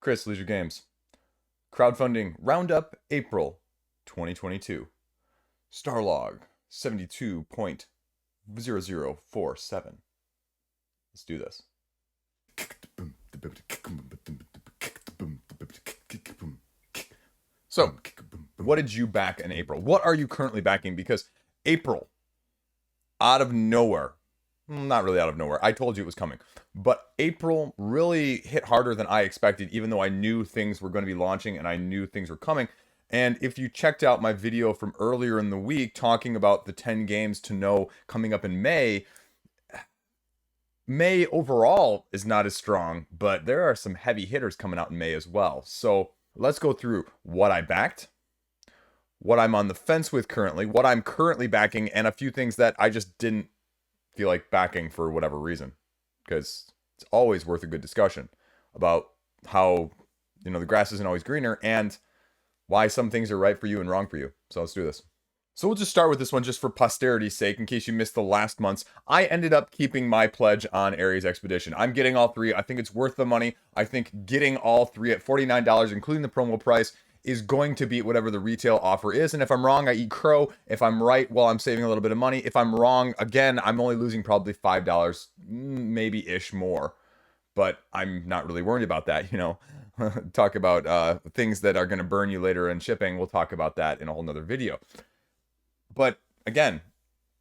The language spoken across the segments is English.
Chris, Liege Games. Crowdfunding Roundup April 2022. Starlog 72.0047. Let's do this. So, what did you back in April? What are you currently backing? Because April, out of nowhere, not really out of nowhere, I told you it was coming, but April really hit harder than I expected, even though I knew things were going to be launching and I knew things were coming. And if you checked out my video from earlier in the week talking about the 10 games to know coming up in May, May overall is not as strong, but there are some heavy hitters coming out in May as well. So let's go through what I backed, what I'm on the fence with currently, what I'm currently backing, and a few things that I just didn't feel like backing for whatever reason. Because it's always worth a good discussion about how, the grass isn't always greener and why some things are right for you and wrong for you. So let's do this. So we'll just start with this one just for posterity's sake, in case you missed the last months. I ended up keeping my pledge on Ares Expedition. I'm getting all three. I think it's worth the money. I think getting all three at $49, including the promo price, is going to beat whatever the retail offer is. And if I'm wrong, I eat crow. If I'm right, well, I'm saving a little bit of money. If I'm wrong, again, I'm only losing probably $5, maybe-ish more. But I'm not really worried about that, Talk about things that are going to burn you later in shipping. We'll talk about that in a whole nother video. But again,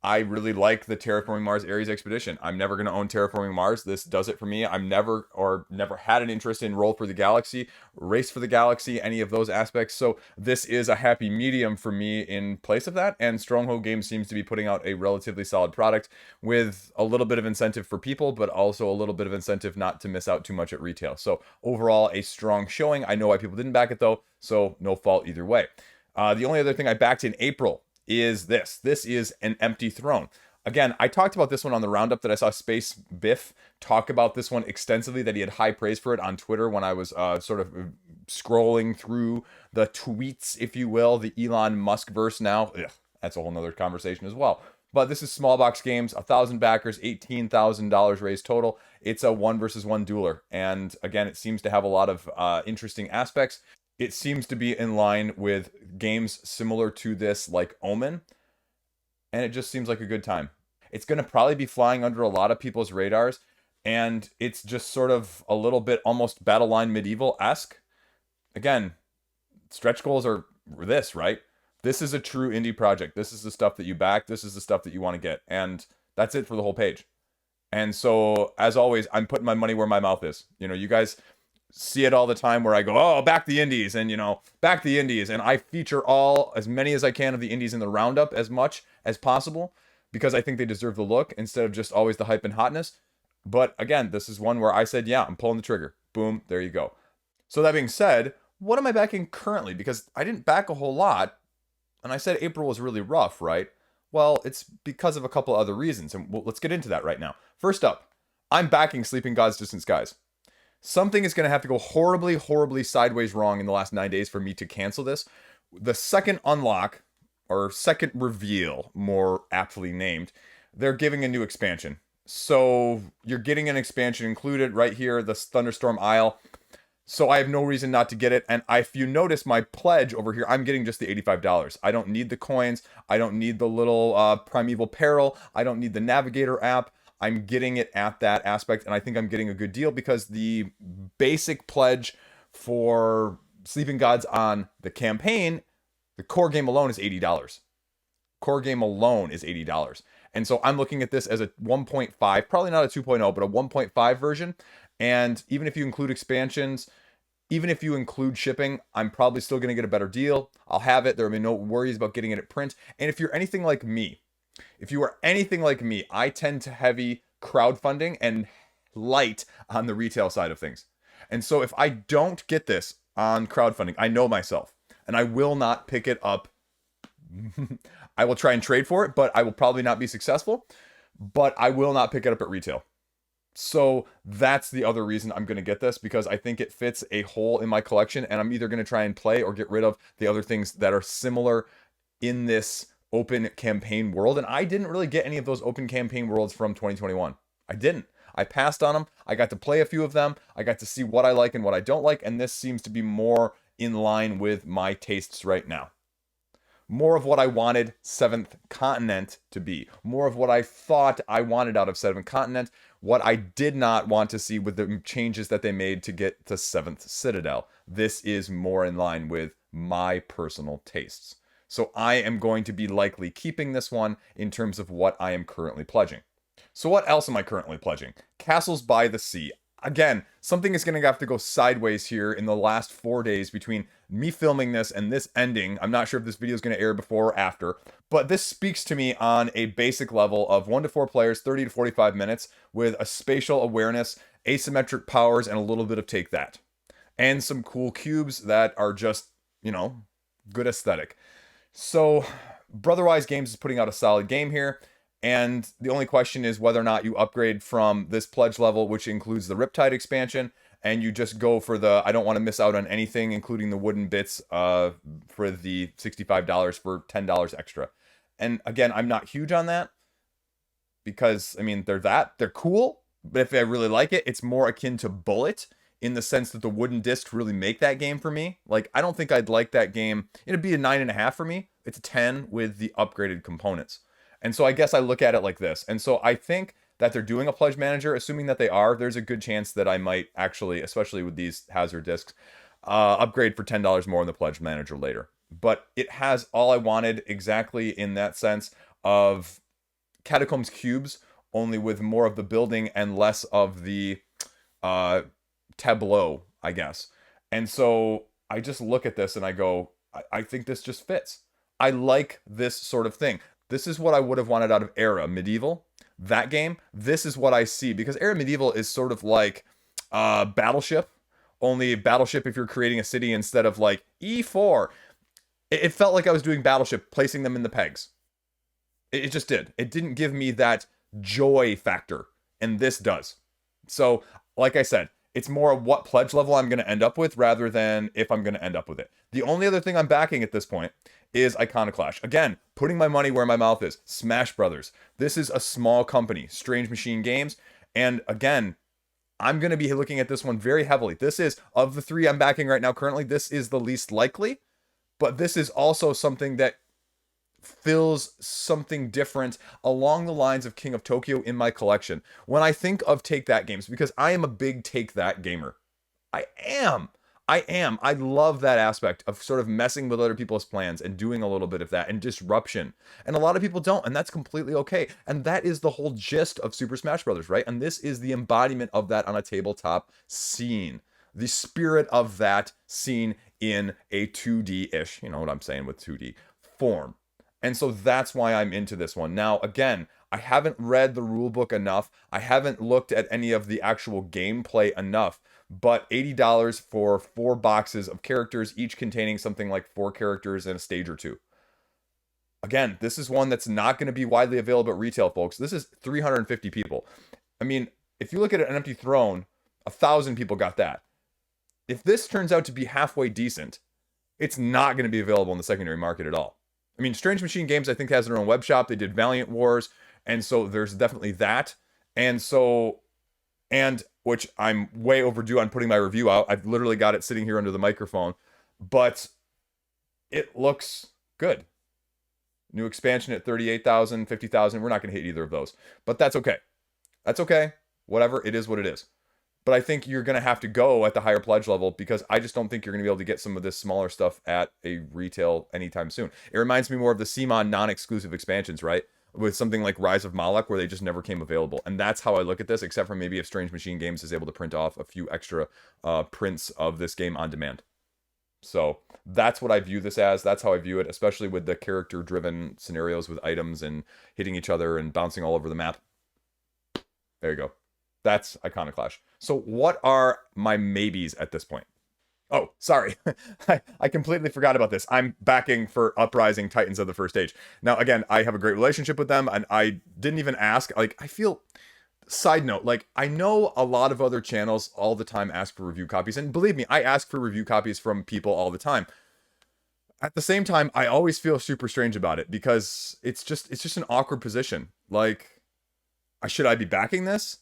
I really like the Terraforming Mars Ares Expedition. I'm never going to own Terraforming Mars. This does it for me. I'm never had an interest in Roll for the Galaxy, Race for the Galaxy, any of those aspects. So this is a happy medium for me in place of that. And Stronghold Games seems to be putting out a relatively solid product with a little bit of incentive for people, but also a little bit of incentive not to miss out too much at retail. So overall, a strong showing. I know why people didn't back it though, so no fault either way. The only other thing I backed in April is this. This is An Empty Throne. Again, I talked about this one on the roundup that I saw Space Biff talk about this one extensively, that he had high praise for it on Twitter when I was sort of scrolling through the tweets, if you will, the Elon Musk verse now. Ugh, that's a whole nother conversation as well. But this is Small Box Games, 1,000 backers, $18,000 raised total. It's a 1 versus 1 dueler. And again, it seems to have a lot of interesting aspects. It seems to be in line with games similar to this, like Omen, and it just seems like a good time. It's going to probably be flying under a lot of people's radars, and it's just sort of a little bit almost Battle Line Medieval-esque. Again, stretch goals are this, right? This is a true indie project. This is the stuff that you back. This is the stuff that you want to get, and that's it for the whole page. And so, as always, I'm putting my money where my mouth is. You guys see it all the time where I go, oh, back the indies, and back the indies, and I feature as many as I can of the indies in the roundup as much as possible, because I think they deserve the look instead of just always the hype and hotness. But again, this is one where I said, yeah, I'm pulling the trigger. Boom, there you go. So that being said, what am I backing currently? Because I didn't back a whole lot, and I said April was really rough, right? Well, it's because of a couple other reasons, and let's get into that right now. First up, I'm backing Sleeping Gods Distant Skies. Something is going to have to go horribly, horribly sideways wrong in the last 9 days for me to cancel this. The second unlock, or second reveal, more aptly named, they're giving a new expansion. So you're getting an expansion included right here, the Thunderstorm Isle. So I have no reason not to get it. And if you notice my pledge over here, I'm getting just the $85. I don't need the coins. I don't need the little Primeval Peril. I don't need the Navigator app. I'm getting it at that aspect, and I think I'm getting a good deal because the basic pledge for Sleeping Gods on the campaign, the core game alone is $80. Core game alone is $80. And so I'm looking at this as a 1.5, probably not a 2.0, but a 1.5 version. And even if you include expansions, even if you include shipping, I'm probably still going to get a better deal. I'll have it. There will be no worries about getting it at print. And if you're anything like me, I tend to heavy crowdfunding and light on the retail side of things. And so if I don't get this on crowdfunding, I know myself, and I will not pick it up. I will try and trade for it, but I will probably not be successful, but I will not pick it up at retail. So that's the other reason I'm going to get this, because I think it fits a hole in my collection, and I'm either going to try and play or get rid of the other things that are similar in this open campaign world. And I didn't really get any of those open campaign worlds from 2021. I didn't. I passed on them. I got to play a few of them. I got to see what I like and what I don't like, and this seems to be more in line with my tastes right now. More of what I wanted Seventh Continent to be. More of what I thought I wanted out of Seventh Continent. What I did not want to see with the changes that they made to get to Seventh Citadel. This is more in line with my personal tastes. So I am going to be likely keeping this one in terms of what I am currently pledging. So what else am I currently pledging? Castles by the Sea. Again, something is going to have to go sideways here in the last 4 days between me filming this and this ending. I'm not sure if this video is going to air before or after, but this speaks to me on a basic level of 1 to 4 players, 30 to 45 minutes, with a spatial awareness, asymmetric powers, and a little bit of take that. And some cool cubes that are just, you know, good aesthetic. So, Brotherwise Games is putting out a solid game here. And the only question is whether or not you upgrade from this pledge level, which includes the Riptide expansion, and you just go for the, I don't want to miss out on anything, including the wooden bits for the $65 for $10 extra. And again, I'm not huge on that because, I mean, they're cool, but if I really like it, it's more akin to Bullet in the sense that the wooden discs really make that game for me. Like, I don't think I'd like that game. It'd be a 9.5 for me. It's a 10 with the upgraded components. And so I guess I look at it like this. And so I think that they're doing a pledge manager. Assuming that they are, there's a good chance that I might actually, especially with these hazard discs, upgrade for $10 more in the pledge manager later. But it has all I wanted exactly in that sense of Catacombs cubes, only with more of the building and less of the tableau, I guess. And so I just look at this and I go, I think this just fits. I like this sort of thing. This is what I would have wanted out of Era Medieval. That game, this is what I see. Because Era Medieval is sort of like Battleship. Only Battleship if you're creating a city instead of like E4. It felt like I was doing Battleship, placing them in the pegs. It just did. It didn't give me that joy factor. And this does. So, like I said, it's more of what pledge level I'm going to end up with rather than if I'm going to end up with it. The only other thing I'm backing at this point is Iconoclash. Again, putting my money where my mouth is. Smash Brothers. This is a small company, Strange Machine Games. And again, I'm going to be looking at this one very heavily. This is, of the 3 I'm backing right now currently, this is the least likely. But this is also something that fills something different along the lines of King of Tokyo in my collection. When I think of Take That games, because I am a big Take That gamer. I am. I love that aspect of sort of messing with other people's plans and doing a little bit of that and disruption. And a lot of people don't, and that's completely okay. And that is the whole gist of Super Smash Bros., right? And this is the embodiment of that on a tabletop scene. The spirit of that scene in a 2D-ish, you know what I'm saying with 2D, form. And so that's why I'm into this one. Now, again, I haven't read the rulebook enough. I haven't looked at any of the actual gameplay enough. But $80 for 4 boxes of characters, each containing something like 4 characters and a stage or 2. Again, this is one that's not going to be widely available at retail, folks. This is 350 people. I mean, if you look at an empty throne, 1,000 people got that. If this turns out to be halfway decent, it's not going to be available in the secondary market at all. I mean, Strange Machine Games, I think, has their own web shop. They did Valiant Wars, and so there's definitely that. And so, and which I'm way overdue on putting my review out. I've literally got it sitting here under the microphone, but it looks good. New expansion at 38,000, 50,000. We're not going to hit either of those, but that's okay. That's okay. Whatever. It is what it is. But I think you're going to have to go at the higher pledge level because I just don't think you're going to be able to get some of this smaller stuff at a retail anytime soon. It reminds me more of the CMON non-exclusive expansions, right? With something like Rise of Moloch, where they just never came available. And that's how I look at this, except for maybe if Strange Machine Games is able to print off a few extra prints of this game on demand. So that's what I view this as. That's how I view it, especially with the character-driven scenarios with items and hitting each other and bouncing all over the map. There you go. That's Iconoclash. So what are my maybes at this point? Oh, sorry. I completely forgot about this. I'm backing for Uprising Titans of the First Age. Now, again, I have a great relationship with them, and I didn't even ask. Like, I feel... Side note, like, I know a lot of other channels all the time ask for review copies, and believe me, I ask for review copies from people all the time. At the same time, I always feel super strange about it, because it's just an awkward position. Like, should I be backing this?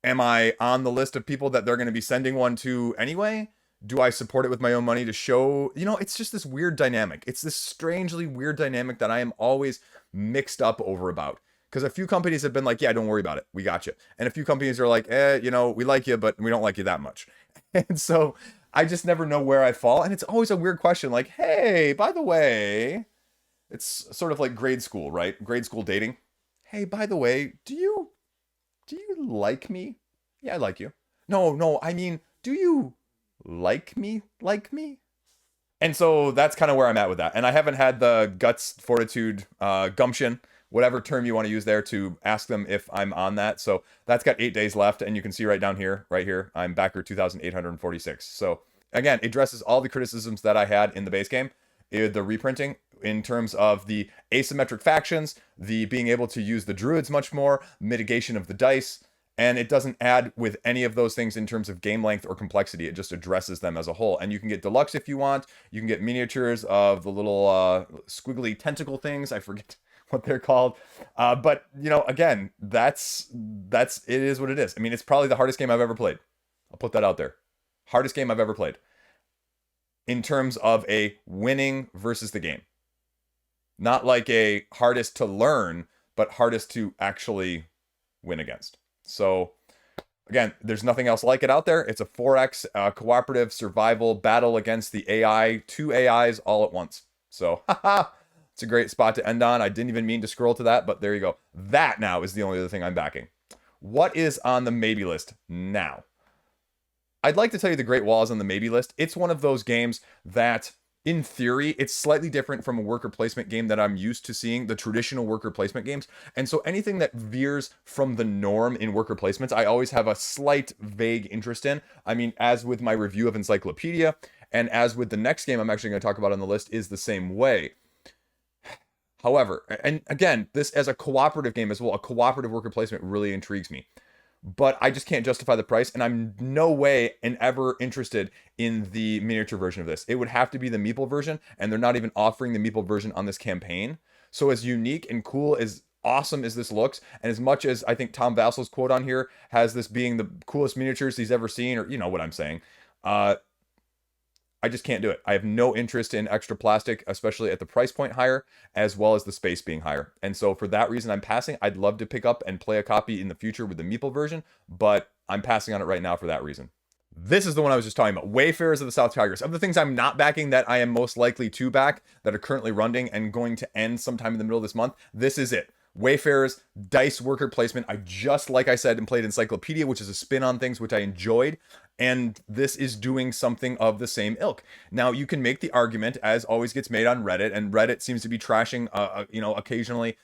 Am I on the list of people that they're going to be sending one to anyway? Do I support it with my own money to show? It's just this weird dynamic. It's this strangely weird dynamic that I am always mixed up over about. Because a few companies have been like, yeah, don't worry about it. We got you. And a few companies are like, we like you, but we don't like you that much. And so I just never know where I fall. And it's always a weird question like, hey, by the way, it's sort of like grade school, right? Grade school dating. Hey, by the way, do you like me? Yeah, I like you. No, no, I mean, do you like me? Like me? And so that's kind of where I'm at with that. And I haven't had the guts, fortitude, gumption, whatever term you want to use there, to ask them if I'm on that. So that's got 8 days left. And you can see right down here, right here, I'm backer 2,846. So again, it addresses all the criticisms that I had in the base game, the reprinting, in terms of the asymmetric factions, the being able to use the druids much more, mitigation of the dice, and it doesn't add with any of those things in terms of game length or complexity. It just addresses them as a whole. And you can get deluxe if you want. You can get miniatures of the little squiggly tentacle things. I forget what they're called. But again, that's it is what it is. I mean, it's probably the hardest game I've ever played. I'll put that out there. Hardest game I've ever played in terms of a winning versus the game. Not like a hardest to learn, but hardest to actually win against. So again, there's nothing else like it out there. It's a 4X cooperative survival battle against the AI, two AIs all at once. So, it's a great spot to end on. I didn't even mean to scroll to that, but there you go. That now is the only other thing I'm backing. What is on the maybe list now? I'd like to tell you the Great Wall is on the maybe list. It's one of those games that, in theory, it's slightly different from a worker placement game that I'm used to seeing, the traditional worker placement games. And so anything that veers from the norm in worker placements, I always have a slight vague interest in. I mean, as with my review of Encyclopedia, and as with the next game I'm actually going to talk about on the list, is the same way. However, and again, this as a cooperative game as well, a cooperative worker placement really intrigues me. But I just can't justify the price, and I'm no way and ever interested in the miniature version of this. It would have to be the Meeple version, and they're not even offering the Meeple version on this campaign. So as unique and cool, as awesome as this looks, and as much as I think Tom Vassel's quote on here has this being the coolest miniatures he's ever seen, or you know what I'm saying, I just can't do it. I have no interest in extra plastic, especially at the price point higher, as well as the space being higher. And so for that reason, I'm passing. I'd love to pick up and play a copy in the future with the Meeple version, but I'm passing on it right now for that reason. This is the one I was just talking about. Wayfarers of the South Tigers. Of the things I'm not backing that I am most likely to back, that are currently running and going to end sometime in the middle of this month, this is it. Wayfarers, dice worker placement. I just, like I said, and played Encyclopedia, which is a spin on things, which I enjoyed. And this is doing something of the same ilk. Now, you can make the argument, as always gets made on Reddit, and Reddit seems to be trashing, occasionally,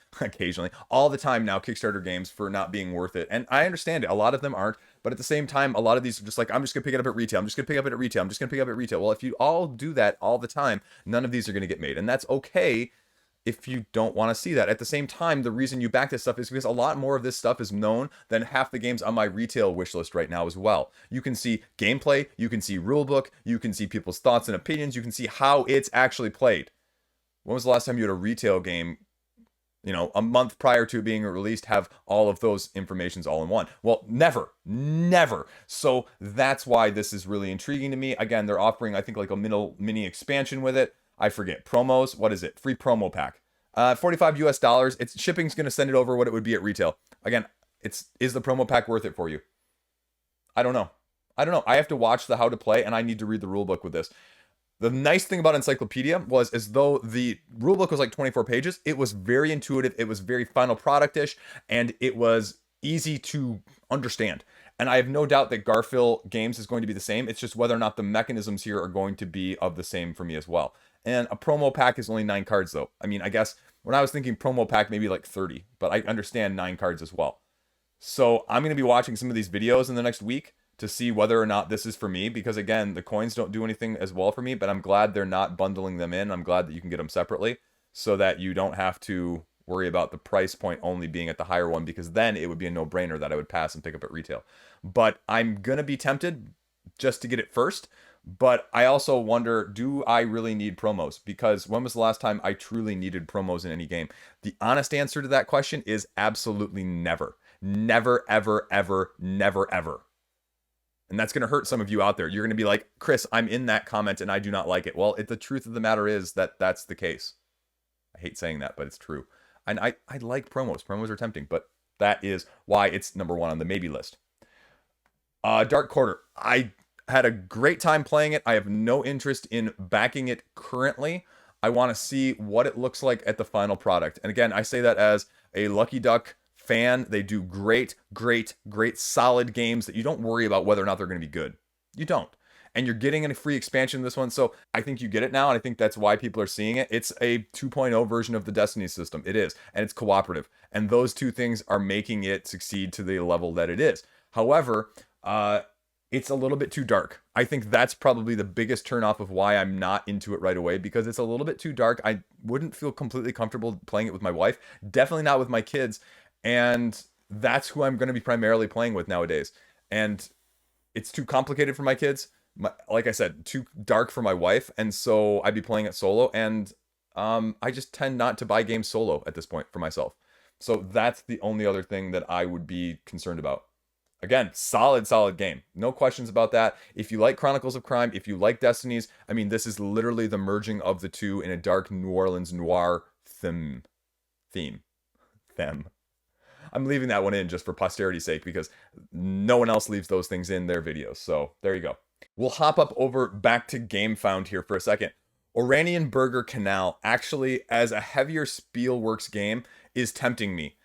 all the time now, Kickstarter games for not being worth it. And I understand it. A lot of them aren't. But at the same time, a lot of these are just like, I'm just going to pick it up at retail. I'm just going to pick up it at retail. I'm just going to pick up at retail. Well, if you all do that all the time, none of these are going to get made. And that's okay if you don't want to see that. At the same time, the reason you back this stuff is because a lot more of this stuff is known than half the games on my retail wish list right now as well. You can see gameplay, you can see rulebook, you can see people's thoughts and opinions, you can see how it's actually played. When was the last time you had a retail game, a month prior to being released, have all of those informations all in one? Well, never. So that's why this is really intriguing to me. Again, they're offering, I think, like a mini expansion with it. I forget. Promos. What is it? Free promo pack. $45 US. It's shipping's going to send it over what it would be at retail. Again, is the promo pack worth it for you? I don't know. I have to watch the how to play, and I need to read the rulebook with this. The nice thing about Encyclopedia was, as though the rulebook was like 24 pages, it was very intuitive, it was very final product-ish, and it was easy to understand. And I have no doubt that Garphill Games is going to be the same. It's just whether or not the mechanisms here are going to be of the same for me as well. And a promo pack is only 9 cards, though. I mean, I guess when I was thinking promo pack, maybe like 30, but I understand 9 cards as well. So I'm going to be watching some of these videos in the next week to see whether or not this is for me, because again, the coins don't do anything as well for me, but I'm glad they're not bundling them in. I'm glad that you can get them separately so that you don't have to worry about the price point only being at the higher one, because then it would be a no-brainer that I would pass and pick up at retail. But I'm going to be tempted just to get it first. But I also wonder, do I really need promos? Because when was the last time I truly needed promos in any game? The honest answer to that question is absolutely never. Never, ever, ever, never, ever. And that's going to hurt some of you out there. You're going to be like, Chris, I'm in that comment and I do not like it. Well, the truth of the matter is that that's the case. I hate saying that, but it's true. And I like promos. Promos are tempting, but that is why it's number one on the maybe list. Dark Quarter. I had a great time playing it. I have no interest in backing it currently. I want to see what it looks like at the final product. And again, I say that as a Lucky Duck fan. They do great, great, great solid games that you don't worry about whether or not they're going to be good. You don't. And you're getting a free expansion in this one. So I think you get it now. And I think that's why people are seeing it. It's a 2.0 version of the Destiny system. It is. And it's cooperative. And those two things are making it succeed to the level that it is. However, it's a little bit too dark. I think that's probably the biggest turnoff of why I'm not into it right away, because it's a little bit too dark. I wouldn't feel completely comfortable playing it with my wife. Definitely not with my kids. And that's who I'm going to be primarily playing with nowadays. And it's too complicated for my kids. Like I said, too dark for my wife. And so I'd be playing it solo. And I just tend not to buy games solo at this point for myself. So that's the only other thing that I would be concerned about. Again, solid game. No questions about that. If you like Chronicles of Crime, if you like Destinies, I mean, this is literally the merging of the two in a dark New Orleans noir theme. I'm leaving that one in just for posterity's sake because no one else leaves those things in their videos. So there you go. We'll hop up over back to Gamefound here for a second. Oranienburger Canal, actually, as a heavier Spielworks game, is tempting me.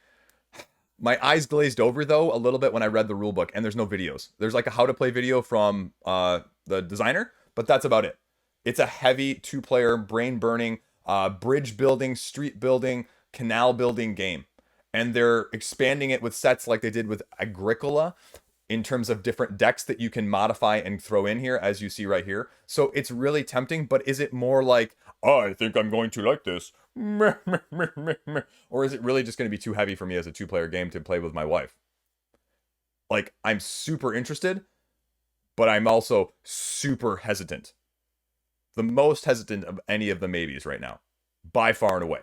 My eyes glazed over, though, a little bit when I read the rulebook, and there's no videos. There's like a how-to-play video from the designer, but that's about it. It's a heavy two-player, brain-burning, bridge building, street building, canal building game. And they're expanding it with sets like they did with Agricola in terms of different decks that you can modify and throw in here, as you see right here. So it's really tempting, but is it more like, oh, I think I'm going to like this? Or is it really just going to be too heavy for me as a two-player game to play with my wife? Like, I'm super interested, but I'm also super hesitant. The most hesitant of any of the maybes right now, by far and away.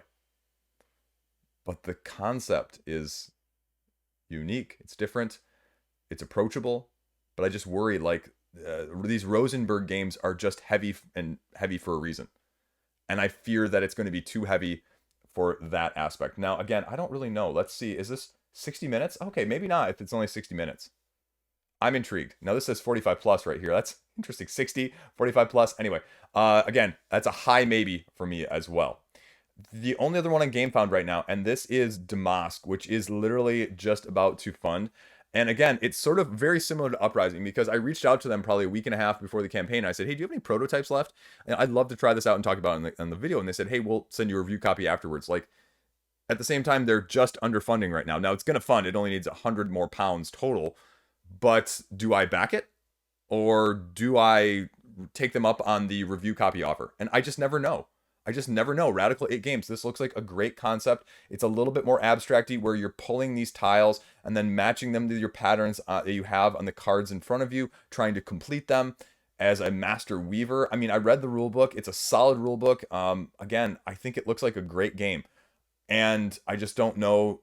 But the concept is unique. It's different. It's approachable. But I just worry, like, these Rosenberg games are just heavy for a reason. And I fear that it's going to be too heavy for that aspect. Now, again, I don't really know. Let's see. Is this 60 minutes? Okay, maybe not if it's only 60 minutes. I'm intrigued. Now, this says 45 plus right here. That's interesting. 60, 45 plus. Anyway, again, that's a high maybe for me as well. The only other one on Gamefound right now, and this is Damask, which is literally just about to fund. And again, it's sort of very similar to Uprising because I reached out to them probably a week and a half before the campaign. And I said, hey, do you have any prototypes left? And I'd love to try this out and talk about it in the video. And they said, hey, we'll send you a review copy afterwards. Like, at the same time, they're just underfunding right now. Now, it's going to fund. It only needs 100 more pounds total. But do I back it? Or do I take them up on the review copy offer? And I just never know. Radical 8 Games. This looks like a great concept. It's a little bit more abstracty where you're pulling these tiles and then matching them to your patterns that you have on the cards in front of you, trying to complete them as a master weaver. I mean, I read the rule book. It's a solid rule book. Again, I think it looks like a great game. And I just don't know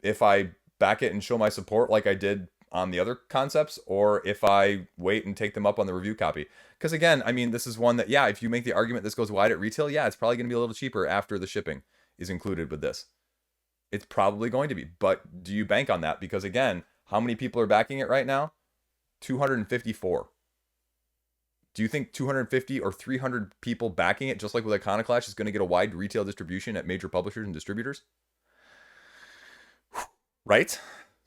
if I back it and show my support like I did on the other concepts, or if I wait and take them up on the review copy. Because again, I mean, this is one that, yeah, if you make the argument this goes wide at retail, yeah, it's probably going to be a little cheaper after the shipping is included with this. It's probably going to be, but do you bank on that? Because again, how many people are backing it right now? 254. Do you think 250 or 300 people backing it, just like with Iconoclash, is going to get a wide retail distribution at major publishers and distributors? Right?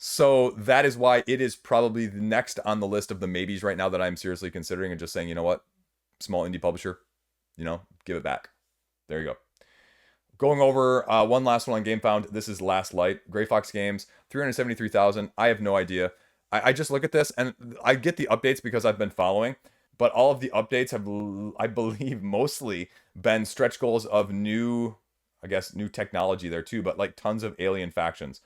So that is why it is probably the next on the list of the maybes right now that I'm seriously considering and just saying, you know what, small indie publisher, give it back. There you go. Going over one last one on Gamefound. This is Last Light, Gray Fox Games, 373,000. I have no idea. I just look at this and I get the updates because I've been following, but all of the updates have, I believe, mostly been stretch goals of new technology there too, but like tons of alien factions.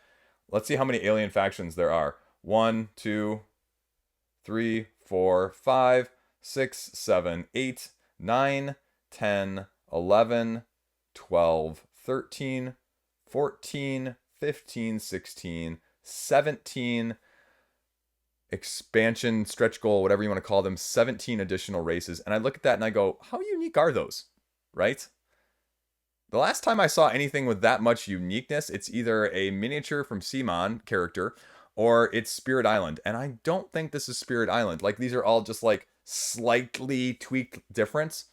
Let's see how many alien factions there are. 1, 2, 3, 4, 5, 6, 7, 8, 9, 10, 11, 12, 13, 14, 15, 16, 17 expansion, stretch goal, whatever you want to call them, 17 additional races. And I look at that and I go, how unique are those? Right? The last time I saw anything with that much uniqueness, it's either a miniature from Simon character or it's Spirit Island. And I don't think this is Spirit Island. Like, these are all just like slightly tweaked difference.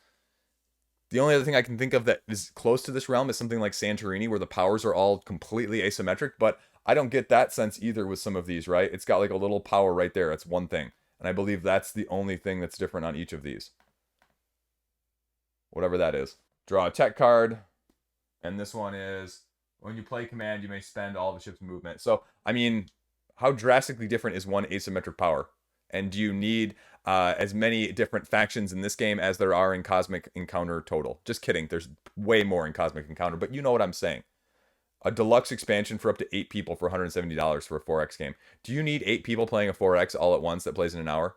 The only other thing I can think of that is close to this realm is something like Santorini, where the powers are all completely asymmetric, but I don't get that sense either with some of these, right? It's got like a little power right there. It's one thing. And I believe that's the only thing that's different on each of these. Whatever that is. Draw a tech card. And this one is, when you play command, you may spend all the ship's movement. So, I mean, how drastically different is one asymmetric power? And do you need as many different factions in this game as there are in Cosmic Encounter total? Just kidding. There's way more in Cosmic Encounter, but you know what I'm saying. A deluxe expansion for up to 8 people for $170 for a 4X game. Do you need 8 people playing a 4X all at once that plays in an hour?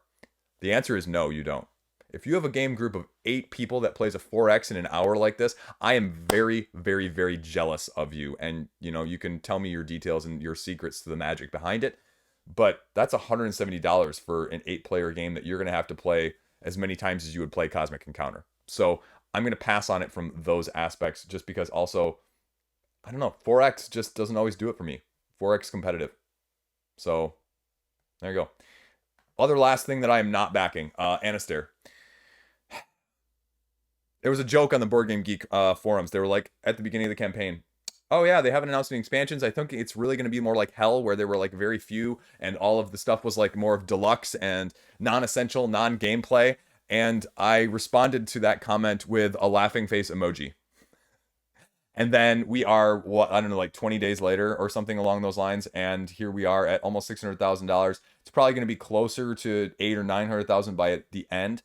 The answer is no, you don't. If you have a game group of 8 people that plays a 4X in an hour like this, I am very, very, very jealous of you. And, you know, you can tell me your details and your secrets to the magic behind it. But that's $170 for an 8-player game that you're going to have to play as many times as you would play Cosmic Encounter. So I'm going to pass on it from those aspects just because also, I don't know, 4X just doesn't always do it for me. 4X competitive. So there you go. Other last thing that I am not backing, Anastair. There was a joke on the Board Game Geek forums. They were like, at the beginning of the campaign, oh yeah, they haven't announced any expansions. I think it's really going to be more like Hell, where there were like very few, and all of the stuff was like more of deluxe and non-essential, non-gameplay. And I responded to that comment with a laughing face emoji. And then we are, what, I don't know, like 20 days later or something along those lines, and here we are at almost $600,000. It's probably going to be closer to 800,000 or 900,000 by the end,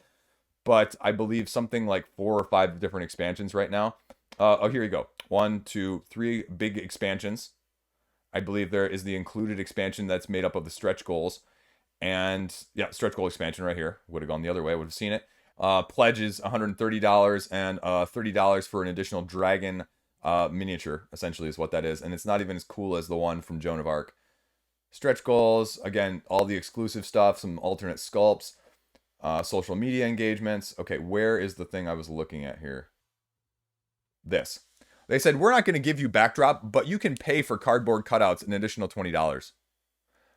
but I believe something like 4 or 5 different expansions right now. Oh, here you go. 1, 2, 3 big expansions. I believe there is the included expansion that's made up of the stretch goals. And yeah, stretch goal expansion right here. Would have gone the other way, would have seen it. Pledge is $130 and $30 for an additional dragon miniature, essentially, is what that is. And it's not even as cool as the one from Joan of Arc. Stretch goals, again, all the exclusive stuff, some alternate sculpts, social media engagements. Okay, where is the thing I was looking at here? This. They said, we're not going to give you backdrop, but you can pay for cardboard cutouts an additional $20.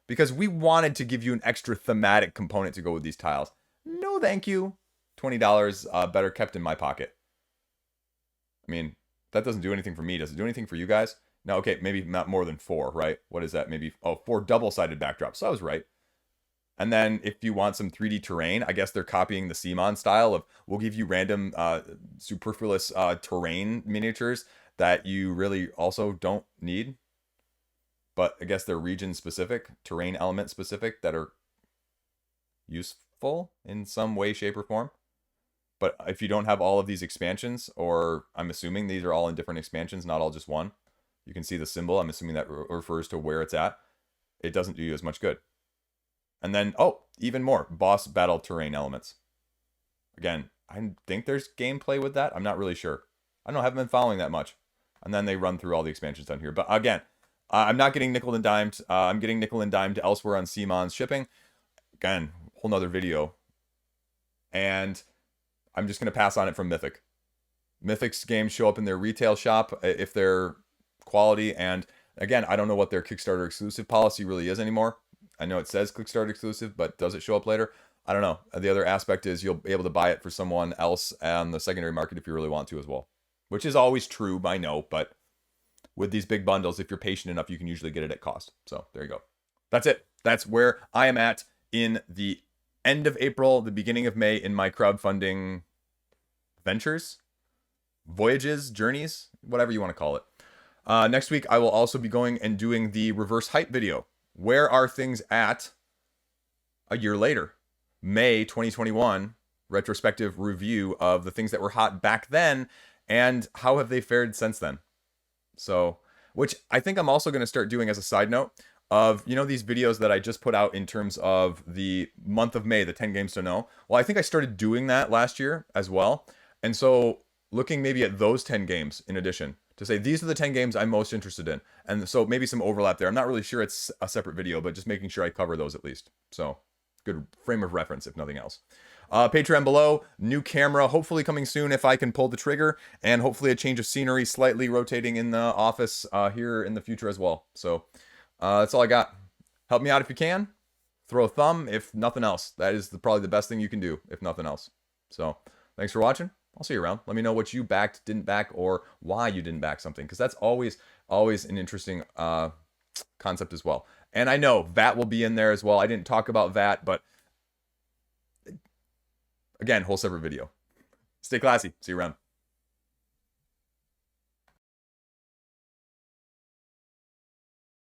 Because we wanted to give you an extra thematic component to go with these tiles. No, thank you. $20 better kept in my pocket. I mean, that doesn't do anything for me. Does it do anything for you guys? No, okay, maybe not more than 4, right? What is that? Maybe, 4 double-sided backdrops. So I was right. And then if you want some 3D terrain, I guess they're copying the Simon style of, we'll give you random superfluous terrain miniatures that you really also don't need. But I guess they're region-specific, terrain element-specific, that are useful in some way, shape, or form. But if you don't have all of these expansions, or I'm assuming these are all in different expansions, not all just one, you can see the symbol. I'm assuming that refers to where it's at. It doesn't do you as much good. And then, even more, boss battle terrain elements. Again, I think there's gameplay with that. I'm not really sure. I don't know, I haven't been following that much. And then they run through all the expansions down here. But again, I'm not getting nickel and dimed. I'm getting nickel and dimed elsewhere on Simon's shipping. Again, whole nother video. And I'm just going to pass on it from Mythic. Mythic's games show up in their retail shop if they're quality. And again, I don't know what their Kickstarter exclusive policy really is anymore. I know it says Kickstarter exclusive, but does it show up later? I don't know. The other aspect is you'll be able to buy it for someone else on the secondary market if you really want to as well. Which is always true, I know, but with these big bundles, if you're patient enough, you can usually get it at cost. So there you go. That's it. That's where I am at in the end of April, the beginning of May in my crowdfunding ventures, voyages, journeys, whatever you want to call it. Next week, I will also be going and doing the reverse hype video. Where are things at a year later? May 2021 retrospective review of the things that were hot back then and how have they fared since then. So, which I think I'm also going to start doing as a side note of, you know, these videos that I just put out in terms of the month of May, the 10 games to know. Well, I think I started doing that last year as well. And so looking maybe at those 10 games in addition, to say these are the 10 games I'm most interested in. And so maybe some overlap there. I'm not really sure it's a separate video, but just making sure I cover those at least. So good frame of reference, if nothing else. Patreon below, new camera, hopefully coming soon if I can pull the trigger, and hopefully a change of scenery, slightly rotating in the office here in the future as well. So that's all I got. Help me out if you can. Throw a thumb, if nothing else. That is probably the best thing you can do, if nothing else. So thanks for watching. I'll see you around. Let me know what you backed, didn't back, or why you didn't back something, because that's always an interesting concept as well. And I know VAT will be in there as well. I didn't talk about VAT, but again, whole separate video. Stay classy. See you around.